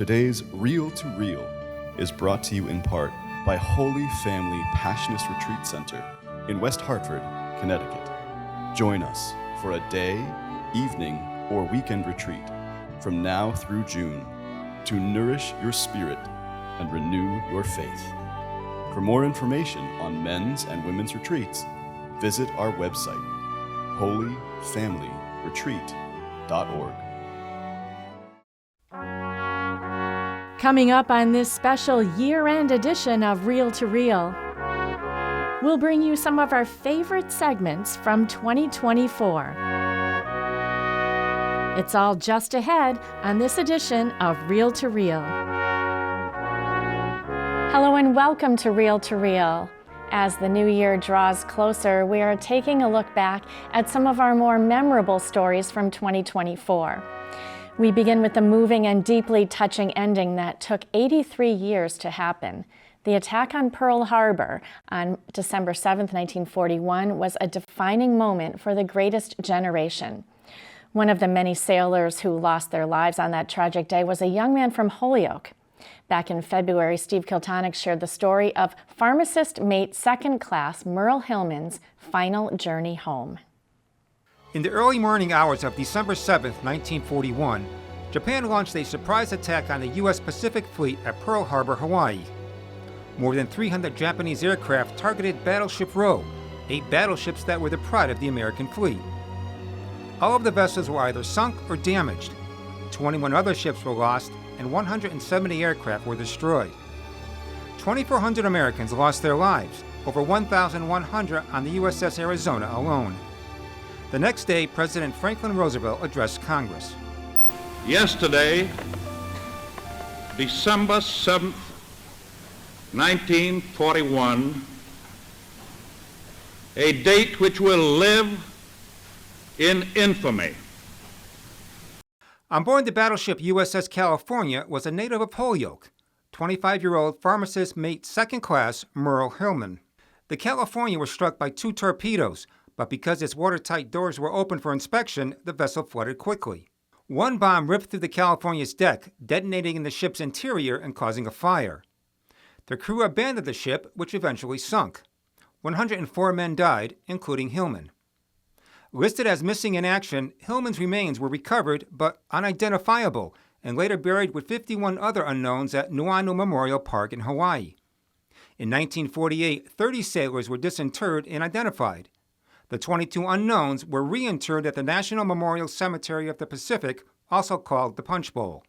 Today's Real to Real is brought to you in part by Holy Family Passionist Retreat Center in West Hartford, Connecticut. Join us for a day, evening, or weekend retreat from now through June to nourish your spirit and renew your faith. For more information on men's and women's retreats, visit our website, holyfamilyretreat.org. Coming up on this special year-end edition of Reel to Reel, we'll bring you some of our favorite segments from 2024. It's all just ahead on this edition of Reel to Reel. Hello and welcome to Reel to Reel. As the new year draws closer, we are taking a look back at some of our more memorable stories from 2024. We begin with the moving and deeply touching ending that took 83 years to happen. The attack on Pearl Harbor on December 7, 1941 was a defining moment for the greatest generation. One of the many sailors who lost their lives on that tragic day was a young man from Holyoke. Back in February, Steve Kiltonick shared the story of pharmacist mate second class Merle Hillman's final journey home. In the early morning hours of December 7, 1941, Japan launched a surprise attack on the U.S. Pacific Fleet at Pearl Harbor, Hawaii. More than 300 Japanese aircraft targeted Battleship Row, 8 battleships that were the pride of the American fleet. All of the vessels were either sunk or damaged. 21 other ships were lost, and 170 aircraft were destroyed. 2,400 Americans lost their lives, over 1,100 on the USS Arizona alone. The next day, President Franklin Roosevelt addressed Congress. Yesterday, December 7th, 1941, a date which will live in infamy. On board the battleship USS California was a native of Holyoke, 25-year-old pharmacist mate second class Merle Hillman. The California was struck by 2 torpedoes, but because its watertight doors were open for inspection, the vessel flooded quickly. One bomb ripped through the California's deck, detonating in the ship's interior and causing a fire. The crew abandoned the ship, which eventually sunk. 104 men died, including Hillman. Listed as missing in action, Hillman's remains were recovered but unidentifiable and later buried with 51 other unknowns at Nuuanu Memorial Park in Hawaii. In 1948, 30 sailors were disinterred and identified. The 22 unknowns were reinterred at the National Memorial Cemetery of the Pacific, also called the Punch Bowl.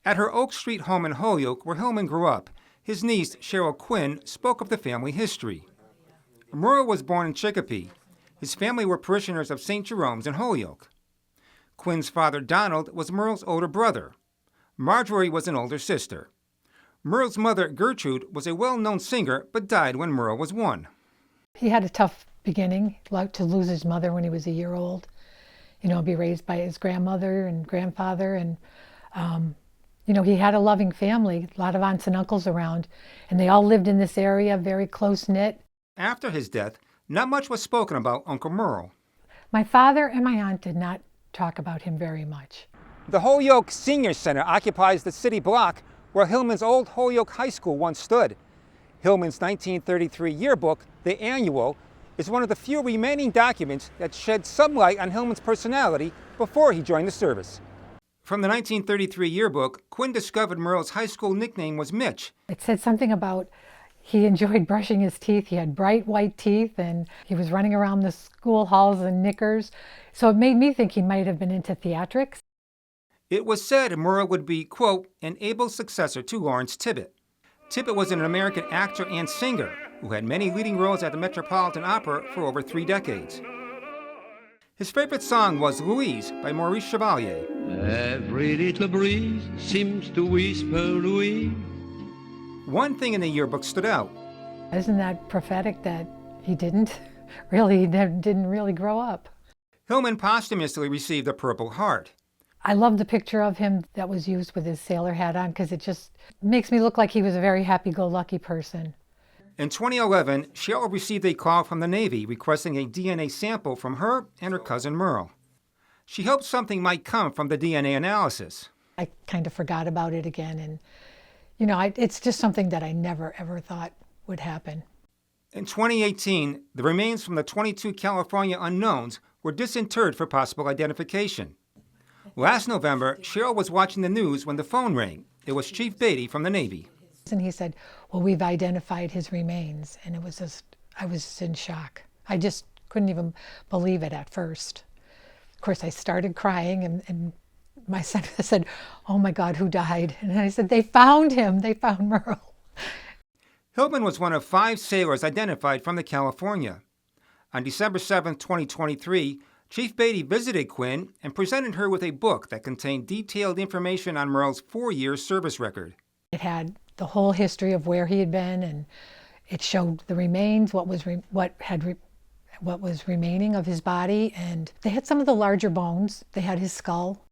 At her Oak Street home in Holyoke, where Hillman grew up, his niece, Cheryl Quinn, spoke of the family history. Merle was born in Chicopee. His family were parishioners of St. Jerome's in Holyoke. Quinn's father, Donald, was Merle's older brother. Marjorie was an older sister. Merle's mother, Gertrude, was a well-known singer but died when Merle was 1. He had a tough beginning, like to lose his mother when he was a year old, be raised by his grandmother and grandfather. And, he had a loving family, a lot of aunts and uncles around, and they all lived in this area, very close-knit. After his death, not much was spoken about Uncle Merle. My father and my aunt did not talk about him very much. The Holyoke Senior Center occupies the city block where Hillman's old Holyoke High School once stood. Hillman's 1933 yearbook, the Annual, is one of the few remaining documents that shed some light on Hillman's personality before he joined the service. From the 1933 yearbook, Quinn discovered Merle's high school nickname was Mitch. It said something about he enjoyed brushing his teeth. He had bright white teeth, and he was running around the school halls in knickers. So it made me think he might have been into theatrics. It was said Merle would be, quote, an able successor to Lawrence Tibbett. Tibbett was an American actor and singer who had many leading roles at the Metropolitan Opera for over 3 decades. His favorite song was Louise by Maurice Chevalier. Every little breeze seems to whisper Louise. One thing in the yearbook stood out. Isn't that prophetic that he didn't really grow up? Hillman posthumously received a Purple Heart. I love the picture of him that was used with his sailor hat on because it just makes me look like he was a very happy-go-lucky person. In 2011, Cheryl received a call from the Navy requesting a DNA sample from her and her cousin Merle. She hoped something might come from the DNA analysis. I kind of forgot about it again. And, it's just something that I never, ever thought would happen. In 2018, the remains from the 22 California unknowns were disinterred for possible identification. Last November, Cheryl was watching the news when the phone rang. It was Chief Beatty from the Navy. And he said, well, we've identified his remains. And I was in shock. I just couldn't even believe it at first. Of course, I started crying, and my son said, oh my God, who died? And I said, they found him. They found Merle. Hillman was one of 5 sailors identified from the California. On December 7, 2023, Chief Beatty visited Quinn and presented her with a book that contained detailed information on Merle's 4-year service record. It had the whole history of where he had been, and it showed the remains, what was remaining of his body, and they had some of the larger bones. They had his skull.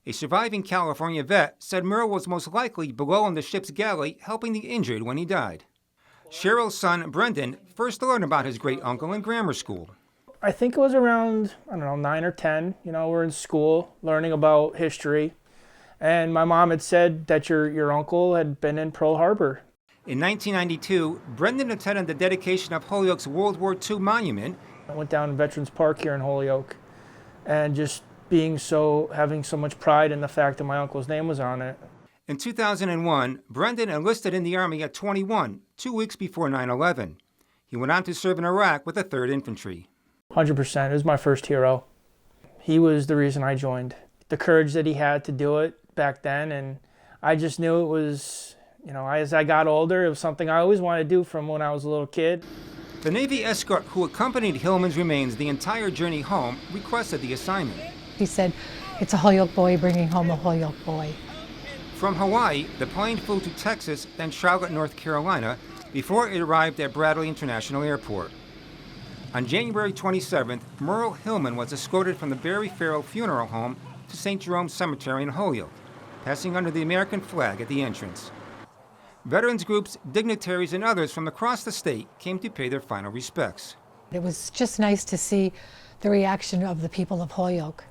A surviving California vet said Merle was most likely below in the ship's galley helping the injured when he died. Cheryl's son, Brendan, first learned about his great-uncle in grammar school. I think it was around, 9 or 10. We're in school learning about history. And my mom had said that your uncle had been in Pearl Harbor. In 1992, Brendan attended the dedication of Holyoke's World War II monument. I went down to Veterans Park here in Holyoke, and just having so much pride in the fact that my uncle's name was on it. In 2001, Brendan enlisted in the Army at 21, 2 weeks before 9/11. He went on to serve in Iraq with the 3rd Infantry. 100%. It was my first hero. He was the reason I joined. The courage that he had to do it back then, and I just knew it was, as I got older, it was something I always wanted to do from when I was a little kid. The Navy escort who accompanied Hillman's remains the entire journey home requested the assignment. He said, it's a Holyoke boy bringing home a Holyoke boy. From Hawaii, the plane flew to Texas, then Charlotte, North Carolina, before it arrived at Bradley International Airport. On January 27th, Merle Hillman was escorted from the Barry Farrell Funeral Home to St. Jerome Cemetery in Holyoke, passing under the American flag at the entrance. Veterans groups, dignitaries, and others from across the state came to pay their final respects. It was just nice to see the reaction of the people of Holyoke,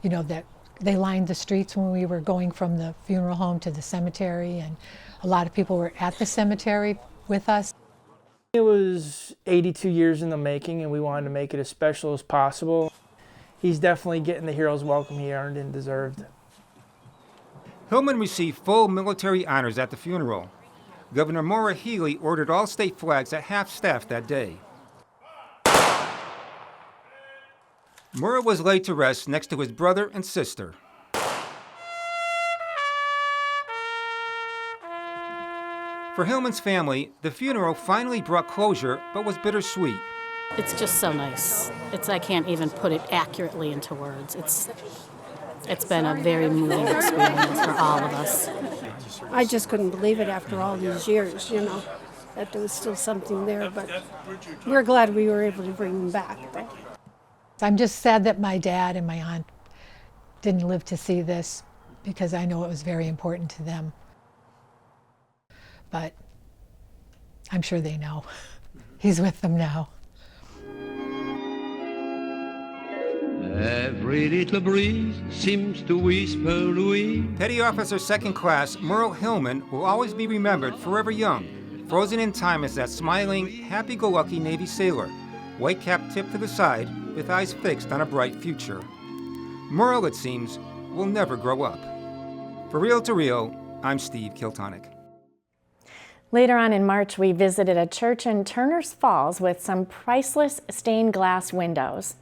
that they lined the streets when we were going from the funeral home to the cemetery, and a lot of people were at the cemetery with us. It was 82 years in the making, and we wanted to make it as special as possible. He's definitely getting the hero's welcome he earned and deserved. Hillman received full military honors at the funeral. Governor Maura Healey ordered all state flags at half-staff that day. Maura was laid to rest next to his brother and sister. For Hillman's family, the funeral finally brought closure, but was bittersweet. It's just so nice. I can't even put it accurately into words. It's been a very moving experience for all of us. I just couldn't believe it after all these years, that there was still something there, but we're glad we were able to bring them back. I'm just sad that my dad and my aunt didn't live to see this, because I know it was very important to them. But I'm sure they know. He's with them now. Every little breeze seems to whisper Louis. Petty Officer Second Class Merle Hillman will always be remembered forever young, frozen in time as that smiling, happy-go-lucky Navy sailor, white cap tipped to the side with eyes fixed on a bright future. Merle, it seems, will never grow up. For Reel to Reel, I'm Steve Kiltonic. Later on in March, we visited a church in Turners Falls with some priceless stained glass windows.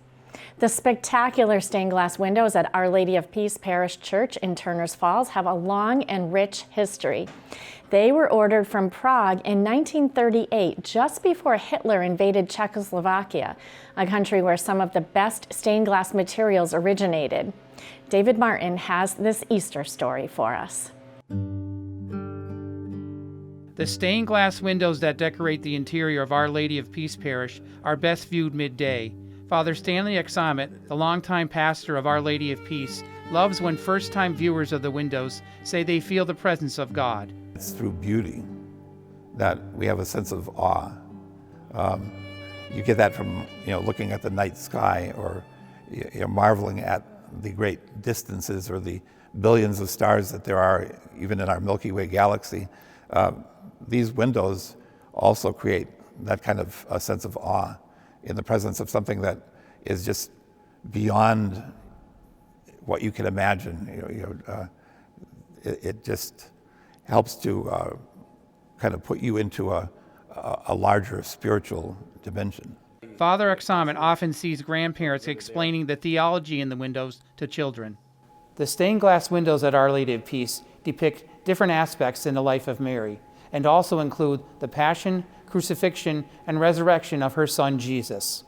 The spectacular stained glass windows at Our Lady of Peace Parish Church in Turners Falls have a long and rich history. They were ordered from Prague in 1938, just before Hitler invaded Czechoslovakia, a country where some of the best stained glass materials originated. David Martin has this Easter story for us. The stained glass windows that decorate the interior of Our Lady of Peace Parish are best viewed midday. Father Stanley Examet, the longtime pastor of Our Lady of Peace, loves when first-time viewers of the windows say they feel the presence of God. It's through beauty that we have a sense of awe. You get that from looking at the night sky, or marveling at the great distances or the billions of stars that there are even in our Milky Way galaxy, these windows also create that kind of a sense of awe in the presence of something that is just beyond what you can imagine. It just helps to kind of put you into a larger spiritual dimension. Father Aksamet often sees grandparents explaining the theology in the windows to children. The stained glass windows at Our Lady of Peace depict different aspects in the life of Mary, and also include the passion, crucifixion, and resurrection of her son Jesus.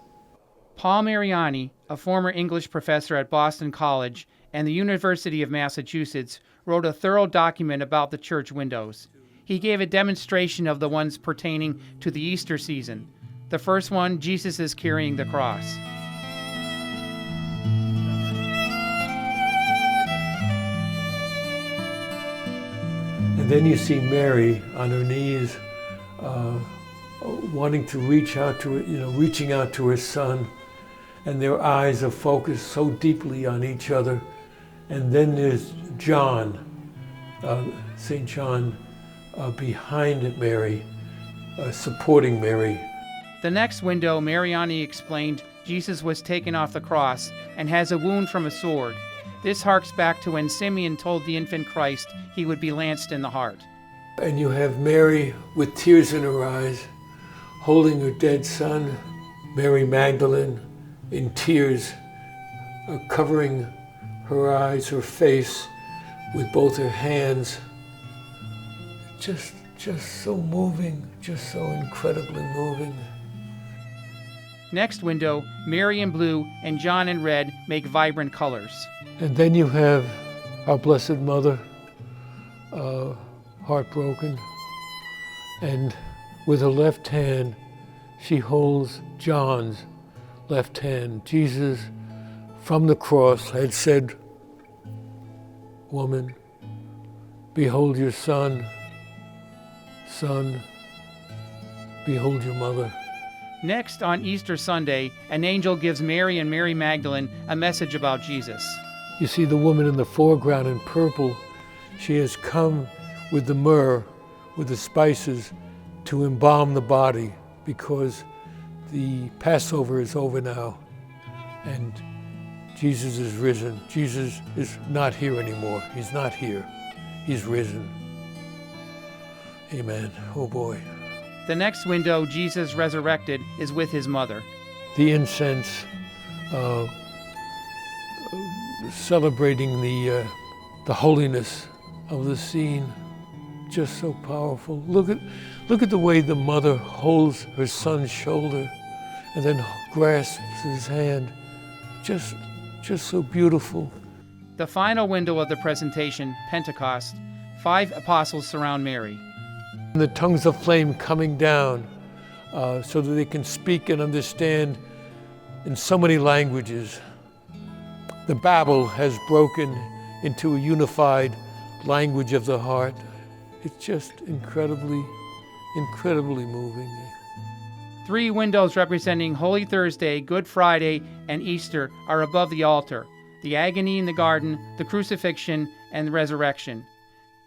Paul Mariani, a former English professor at Boston College and the University of Massachusetts, wrote a thorough document about the church windows. He gave a demonstration of the ones pertaining to the Easter season. The first one, Jesus is carrying the cross. And then you see Mary on her knees, wanting to reaching out to her son, and their eyes are focused so deeply on each other. And then there's John, St. John, behind Mary, supporting Mary. The next window, Mariani explained, Jesus was taken off the cross and has a wound from a sword. This harks back to when Simeon told the infant Christ he would be lanced in the heart. And you have Mary with tears in her eyes, holding her dead son, Mary Magdalene in tears, covering her eyes, her face with both her hands. Just so moving, just so incredibly moving. Next window, Mary in blue and John in red make vibrant colors. And then you have our Blessed Mother, heartbroken, and with her left hand, she holds John's left hand. Jesus, from the cross, had said, "Woman, behold your son. Son, behold your mother." Next, on Easter Sunday, an angel gives Mary and Mary Magdalene a message about Jesus. You see the woman in the foreground in purple. She has come with the myrrh, with the spices, to embalm the body, because the Passover is over now and Jesus is risen. Jesus is not here anymore. He's not here. He's risen. Amen. Oh boy. The next window, Jesus resurrected, is with his mother. The incense, celebrating the holiness of the scene, just so powerful. Look at the way the mother holds her son's shoulder and then grasps his hand. Just so beautiful. The final window of the presentation, Pentecost, 5 apostles surround Mary. The tongues of flame coming down so that they can speak and understand in so many languages. The Babel has broken into a unified language of the heart. It's just incredibly moving. 3 windows representing Holy Thursday, Good Friday, and Easter are above the altar: the agony in the garden, the crucifixion, and the resurrection.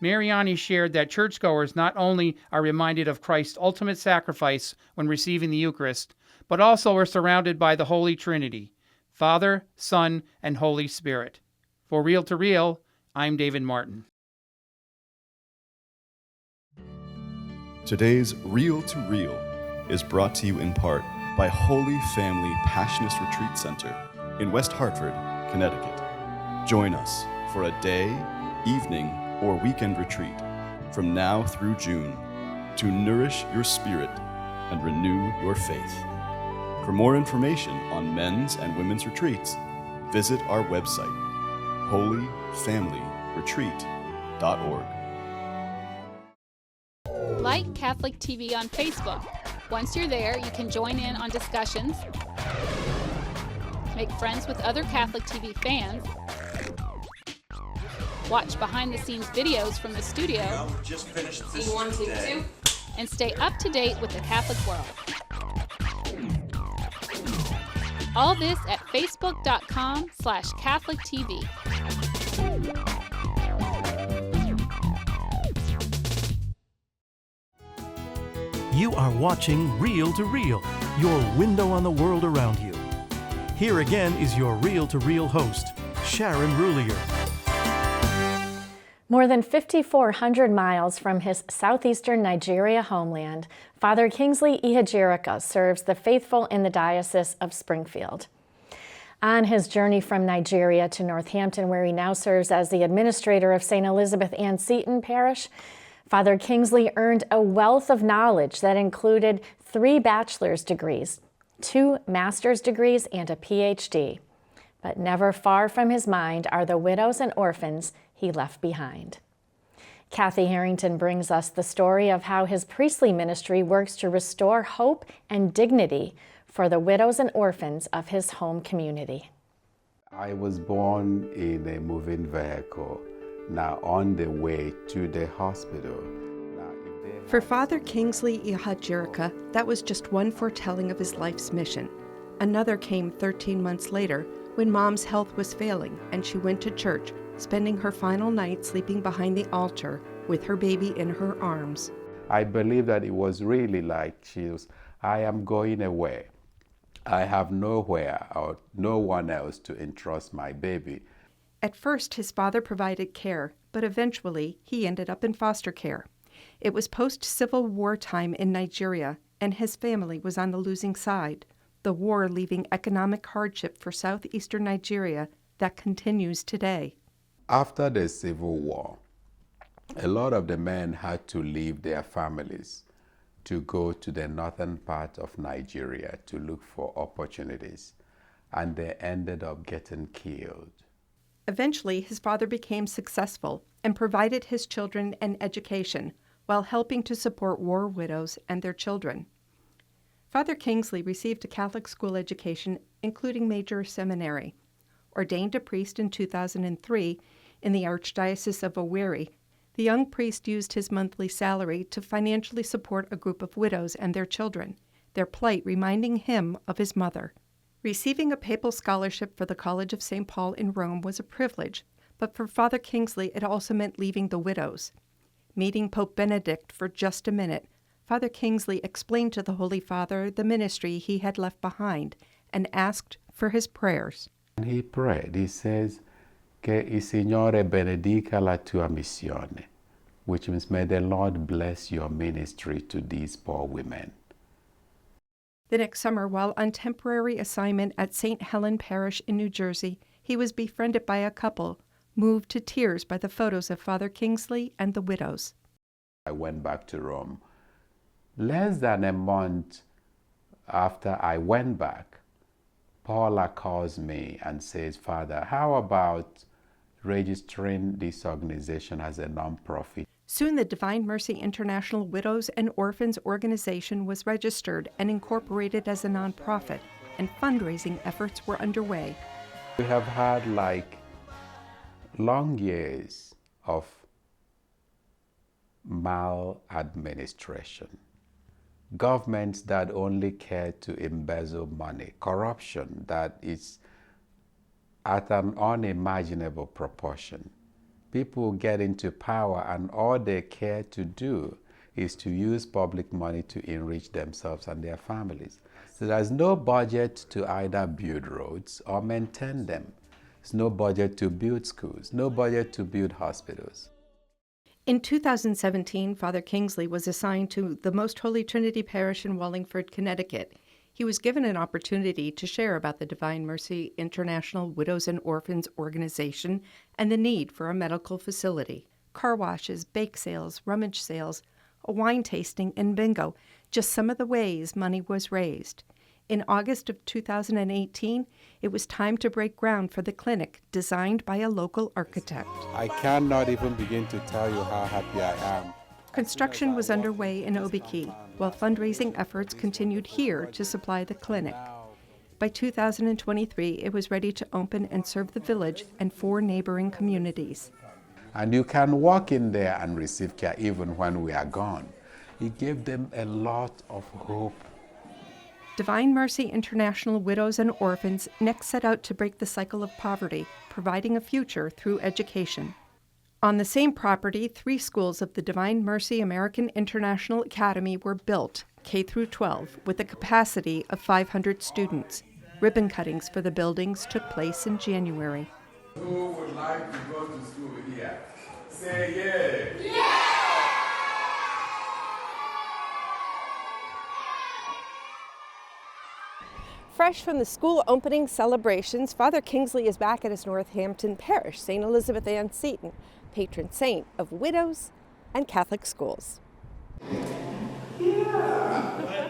Mariani shared that churchgoers not only are reminded of Christ's ultimate sacrifice when receiving the Eucharist, but also are surrounded by the Holy Trinity, Father, Son, and Holy Spirit. For Real to Real, I'm David Martin. Today's Real to Real is brought to you in part by Holy Family Passionist Retreat Center in West Hartford, Connecticut. Join us for a day, evening, or weekend retreat from now through June to nourish your spirit and renew your faith. For more information on men's and women's retreats, visit our website, holyfamilyretreat.org. Like Catholic TV on Facebook. Once you're there, you can join in on discussions, make friends with other Catholic TV fans, watch behind-the-scenes videos from the studio, just finished this today, and stay up to date with the Catholic world. All this at facebook.com/CatholicTV. You are watching Reel to Reel, your window on the world around you. Here again is your Reel to Reel host, Sharon Rulier. More than 5,400 miles from his southeastern Nigeria homeland, Father Kingsley Ihajirika serves the faithful in the Diocese of Springfield. On his journey from Nigeria to Northampton, where he now serves as the administrator of St. Elizabeth Ann Seton Parish, Father Kingsley earned a wealth of knowledge that included 3 bachelor's degrees, 2 master's degrees, and a PhD. But never far from his mind are the widows and orphans he left behind. Kathy Harrington brings us the story of how his priestly ministry works to restore hope and dignity for the widows and orphans of his home community. I was born in a moving vehicle, now on the way to the hospital. For Father Kingsley Ihajirika, that was just one foretelling of his life's mission. Another came 13 months later when Mom's health was failing and she went to church, spending her final night sleeping behind the altar with her baby in her arms. I believe that it was really like I am going away. I have nowhere or no one else to entrust my baby. At first, his father provided care, but eventually he ended up in foster care. It was post-Civil War time in Nigeria, and his family was on the losing side, the war leaving economic hardship for southeastern Nigeria that continues today. After the Civil War, a lot of the men had to leave their families to go to the northern part of Nigeria to look for opportunities, and they ended up getting killed. Eventually, his father became successful and provided his children an education while helping to support war widows and their children. Father Kingsley received a Catholic school education, including major seminary. Ordained a priest in 2003 in the Archdiocese of Owerri, the young priest used his monthly salary to financially support a group of widows and their children, their plight reminding him of his mother. Receiving a papal scholarship for the College of St. Paul in Rome was a privilege, but for Father Kingsley it also meant leaving the widows. Meeting Pope Benedict for just a minute, Father Kingsley explained to the Holy Father the ministry he had left behind and asked for his prayers. And he prayed, he says, "Que il Signore benedica la tua missione," which means, may the Lord bless your ministry to these poor women. The next summer, while on temporary assignment at St. Helen Parish in New Jersey, he was befriended by a couple, moved to tears by the photos of Father Kingsley and the widows. I went back to Rome. Less than a month after I went back, Paula calls me and says, "Father, how about registering this organization as a non-profit?" Soon the Divine Mercy International Widows and Orphans organization was registered and incorporated as a nonprofit, and fundraising efforts were underway. We have had long years of maladministration, governments that only care to embezzle money, corruption that is at an unimaginable proportion. People get into power and all they care to do is to use public money to enrich themselves and their families. So there's no budget to either build roads or maintain them. There's no budget to build schools, no budget to build hospitals. In 2017, Father Kingsley was assigned to the Most Holy Trinity Parish in Wallingford, Connecticut. He was given an opportunity to share about the Divine Mercy International Widows and Orphans organization and the need for a medical facility. Car washes, bake sales, rummage sales, a wine tasting, and bingo, just some of the ways money was raised. In August of 2018, it was time to break ground for the clinic designed by a local architect. I cannot even begin to tell you how happy I am. Construction was underway in Obiki, while fundraising efforts continued here to supply the clinic. By 2023, it was ready to open and serve the village and 4 neighboring communities. And you can walk in there and receive care even when we are gone. It gave them a lot of hope. Divine Mercy International Widows and Orphans next set out to break the cycle of poverty, providing a future through education. On the same property, 3 schools of the Divine Mercy American International Academy were built K through 12, with a capacity of 500 students. Ribbon cuttings for the buildings took place in January. Who would like to go to school here? Say yeah. Yeah! Fresh from the school opening celebrations, Father Kingsley is back at his Northampton parish, St. Elizabeth Ann Seton, patron saint of widows and Catholic schools.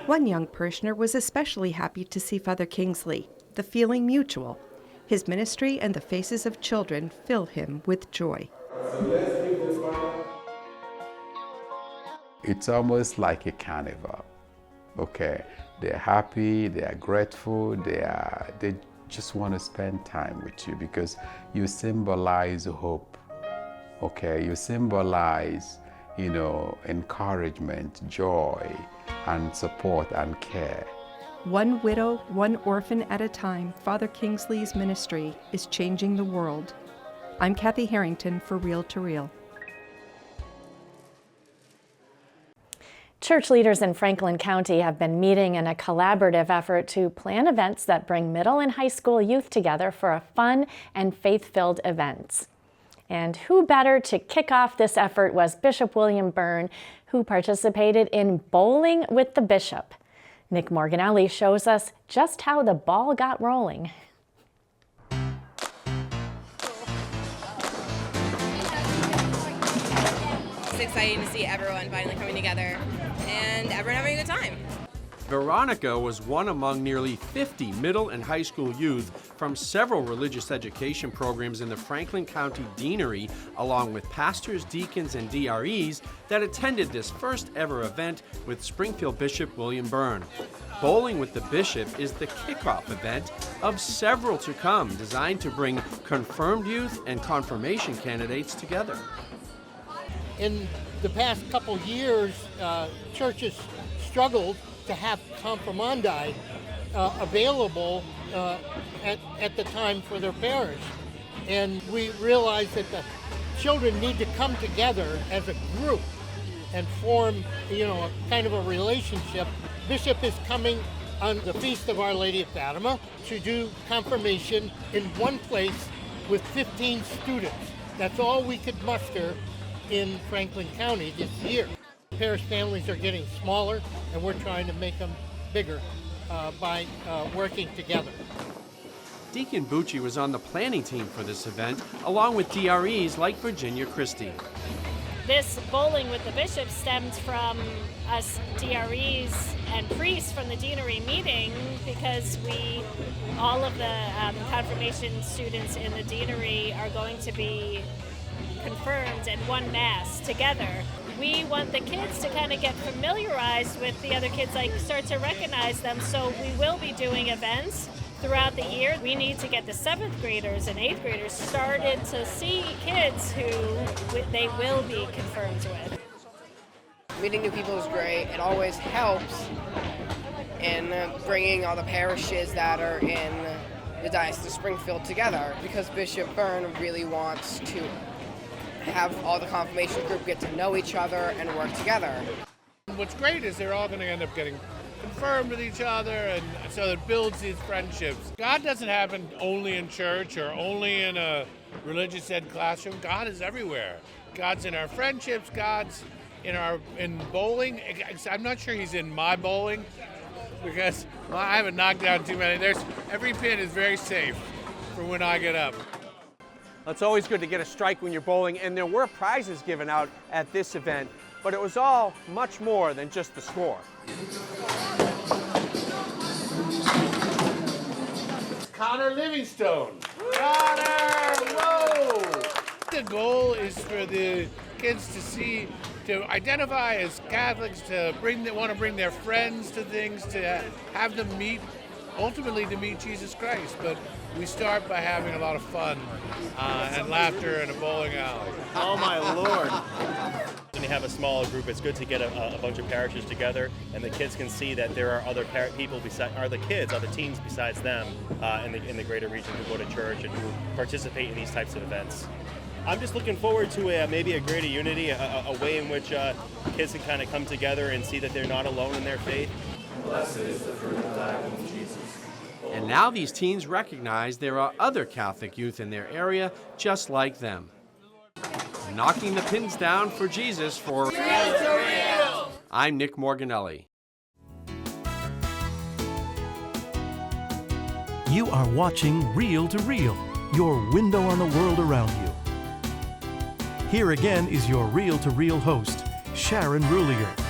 One young parishioner was especially happy to see Father Kingsley, the feeling mutual. His ministry and the faces of children fill him with joy. It's almost like a carnival, okay? They're happy, they are grateful, they just want to spend time with you because you symbolize hope, okay? You symbolize, encouragement, joy, and support and care. One widow, one orphan at a time, Father Kingsley's ministry is changing the world. I'm Kathy Harrington for Reel to Reel. Church leaders in Franklin County have been meeting in a collaborative effort to plan events that bring middle and high school youth together for a fun and faith-filled event. And who better to kick off this effort was Bishop William Byrne, who participated in Bowling with the Bishop. Nick Morganelli shows us just how the ball got rolling. It's exciting to see everyone finally coming together and everyone having a good time. Veronica was one among nearly 50 middle and high school youth from several religious education programs in the Franklin County Deanery, along with pastors, deacons, and DREs that attended this first ever event with Springfield Bishop William Byrne. Bowling with the Bishop is the kickoff event of several to come, designed to bring confirmed youth and confirmation candidates together. In the past couple years, churches struggled to have confirmandi available at the time for their parish. And we realized that the children need to come together as a group and form, a kind of a relationship. Bishop is coming on the Feast of Our Lady of Fatima to do confirmation in one place with 15 students. That's all we could muster in Franklin County this year. Parish families are getting smaller, and we're trying to make them bigger by working together. Deacon Bucci was on the planning team for this event, along with DREs like Virginia Christie. This Bowling with the Bishop stemmed from us DREs and priests from the deanery meeting because all of the confirmation students in the deanery are going to be confirmed in one mass together. We want the kids to kind of get familiarized with the other kids, start to recognize them, so we will be doing events throughout the year. We need to get the 7th graders and 8th graders started to see kids who they will be confirmed with. Meeting new people is great. It always helps in bringing all the parishes that are in the Diocese of Springfield together, because Bishop Byrne really wants to have all the confirmation group get to know each other and work together. What's great is they're all going to end up getting confirmed with each other, and so it builds these friendships. God doesn't happen only in church or only in a religious ed classroom. God is everywhere. God's in our friendships. God's in bowling. I'm not sure he's in my bowling because I haven't knocked down too many. Every pin is very safe for when I get up. It's always good to get a strike when you're bowling, and there were prizes given out at this event, but it was all much more than just the score. Connor Livingstone. Connor, whoa! The goal is for the kids to identify as Catholics, want to bring their friends to things, to have them ultimately to meet Jesus Christ. But we start by having a lot of fun and laughter in a bowling alley. Oh my Lord. When you have a smaller group, it's good to get a bunch of parishes together, and the kids can see that there are other people other teens besides them in the greater region who go to church and who participate in these types of events. I'm just looking forward to maybe a greater unity, a way in which kids can kind of come together and see that they're not alone in their faith. Blessed is the fruit of thy womb, Jesus. And now these teens recognize there are other Catholic youth in their area just like them. Knocking the pins down for Jesus for Real to Real. I'm Nick Morganelli. You are watching Reel to Reel, your window on the world around you. Here again is your Reel to Reel host, Sharon Ruliger.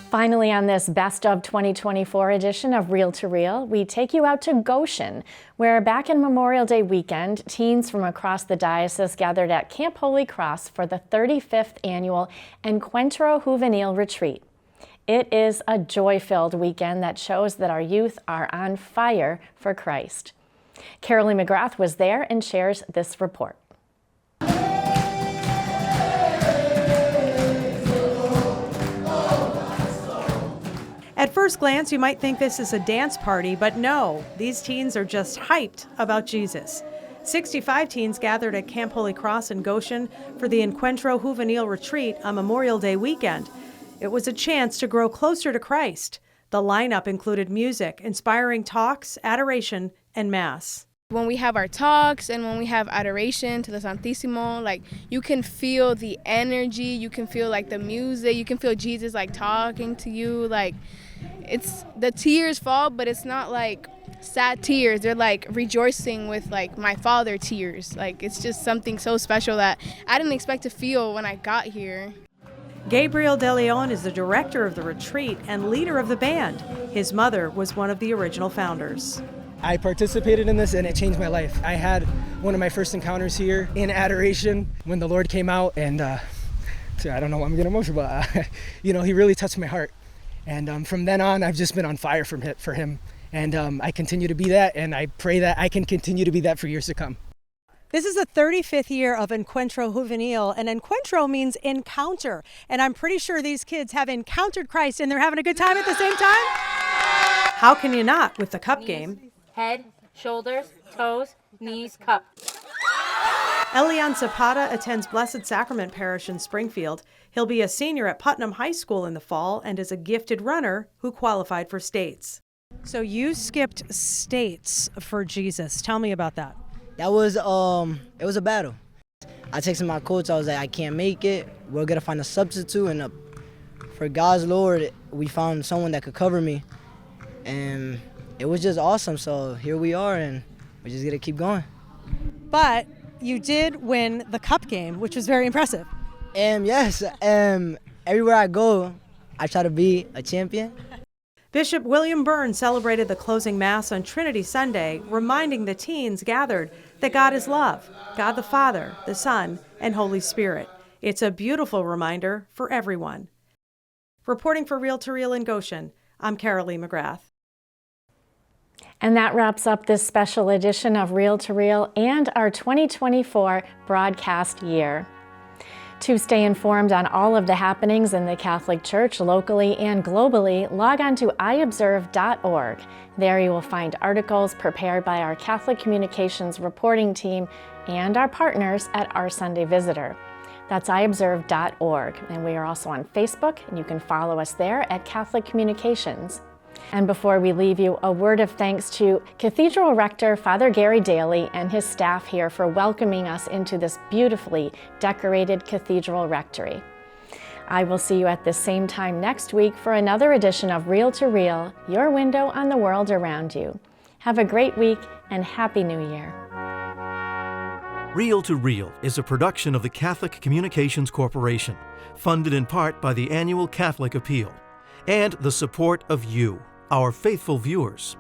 Finally, on this Best of 2024 edition of Reel to Reel, we take you out to Goshen, where back in Memorial Day weekend, teens from across the diocese gathered at Camp Holy Cross for the 35th annual Encuentro Juvenil Retreat. It is a joy-filled weekend that shows that our youth are on fire for Christ. Carolee McGrath was there and shares this report. At first glance, you might think this is a dance party, but no, these teens are just hyped about Jesus. 65 teens gathered at Camp Holy Cross in Goshen for the Encuentro Juvenil Retreat on Memorial Day weekend. It was a chance to grow closer to Christ. The lineup included music, inspiring talks, adoration, and Mass. When we have our talks and when we have adoration to the Santissimo, like, you can feel the energy, you can feel like the music, you can feel Jesus like talking to you. Like, it's the tears fall, but it's not like sad tears. They're like rejoicing with like my Father tears. Like, it's just something so special that I didn't expect to feel when I got here. Gabriel De Leon is the director of the retreat and leader of the band. His mother was one of the original founders. I participated in this and it changed my life. I had one of my first encounters here in adoration when the Lord came out, and so I don't know why I'm getting emotional, but He really touched my heart. And from then on, I've just been on fire for Him. And I continue to be that, and I pray that I can continue to be that for years to come. This is the 35th year of Encuentro Juvenil, and Encuentro means encounter. And I'm pretty sure these kids have encountered Christ and they're having a good time at the same time. How can you not with the cup game? Head, shoulders, toes, knees, cup. Elian Zapata attends Blessed Sacrament Parish in Springfield. He'll be a senior at Putnam High School in the fall and is a gifted runner who qualified for states. So you skipped states for Jesus. Tell me about that. That was, it was a battle. I texted my coach, I was like, I can't make it. We're gonna find a substitute, and for God's Lord, we found someone that could cover me. And it was just awesome, so here we are, and we're just gonna keep going. But you did win the cup game, which was very impressive. Yes, everywhere I go, I try to be a champion. Bishop William Byrne celebrated the closing Mass on Trinity Sunday, reminding the teens gathered that God is love, God the Father, the Son, and Holy Spirit. It's a beautiful reminder for everyone. Reporting for Reel to Reel in Goshen, I'm Carolee McGrath. And that wraps up this special edition of Reel to Reel and our 2024 broadcast year. To stay informed on all of the happenings in the Catholic Church locally and globally, log on to iobserve.org. There you will find articles prepared by our Catholic Communications reporting team and our partners at Our Sunday Visitor. That's iobserve.org, and we are also on Facebook, and you can follow us there at Catholic Communications. And before we leave you, a word of thanks to Cathedral Rector Father Gary Daly and his staff here for welcoming us into this beautifully decorated cathedral rectory. I will see you at the same time next week for another edition of Reel to Reel, your window on the world around you. Have a great week and Happy New Year. Reel to Reel is a production of the Catholic Communications Corporation, funded in part by the annual Catholic Appeal, and the support of you, our faithful viewers.